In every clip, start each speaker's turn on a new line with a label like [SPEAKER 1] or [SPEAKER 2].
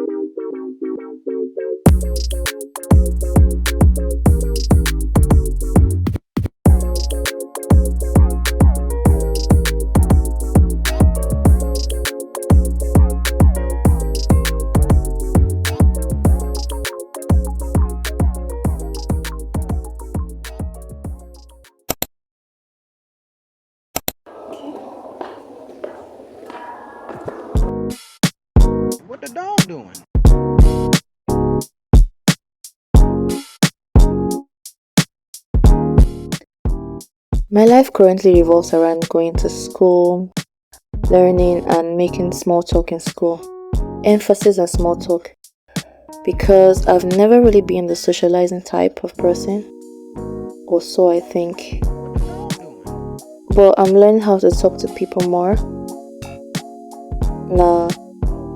[SPEAKER 1] What the dog doing?
[SPEAKER 2] My life currently revolves around going to school, learning, and making small talk in school. Emphasis on small talk because I've never really been the socializing type of person, or so I think. But I'm learning how to talk to people more. Now,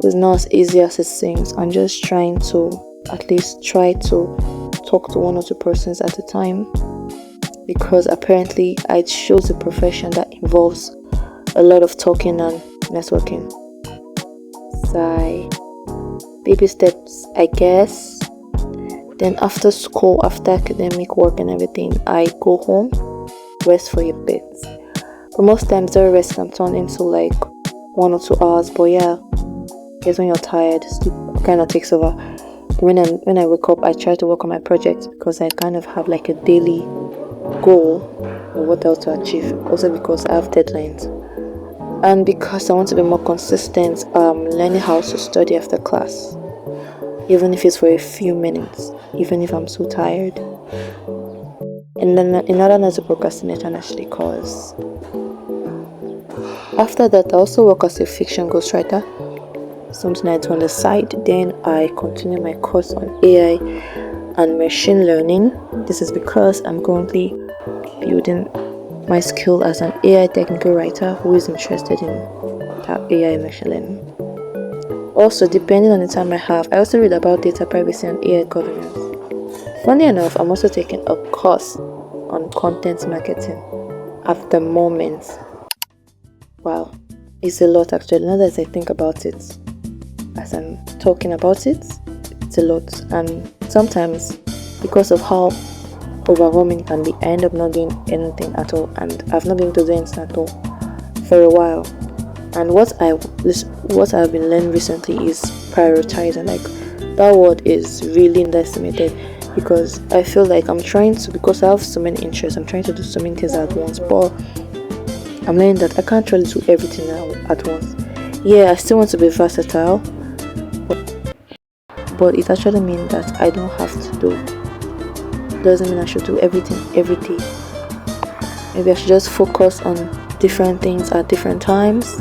[SPEAKER 2] it's not as easy as it seems. I'm just trying to at least try to talk to one or two persons at a time because apparently I chose a profession that involves a lot of talking and networking. Baby steps, I guess. Then after school, after academic work and everything, I go home, rest for a bit. But most times the rest can turn into like 1 or 2 hours. But yeah, it's when you're tired, sleep kind of takes over. When I wake up, I try to work on my project because I kind of have like a daily goal of what else to achieve. Also because I have deadlines. And because I want to be more consistent, learning how to study after class, even if it's for a few minutes, even if I'm so tired. And then in order not to procrastinate, and actually, cause after that, I also work as a fiction ghostwriter, something I do on the side. Then I continue my course on AI and machine learning. This is because I'm currently building my skill as an AI technical writer who is interested in that AI machine learning. Also, depending on the time I have, I also read about data privacy and AI governance. Funny enough, I'm also taking a course on content marketing at the moment. Wow, it's a lot actually. Now that I think about it, as I'm talking about it, it's a lot. And sometimes, because of how overwhelming can be, I end up not doing anything at all, and I've not been able to do anything at all for a while. And what I've been learning recently is prioritizing. Like, that word is really underestimated because I feel like I'm trying to, because I have so many interests, I'm trying to do so many things at once, but I'm learning that I can't really do everything at once. Yeah, I still want to be versatile, but it actually means that I don't have to do, doesn't mean I should do everything every day. Maybe I should just focus on different things at different times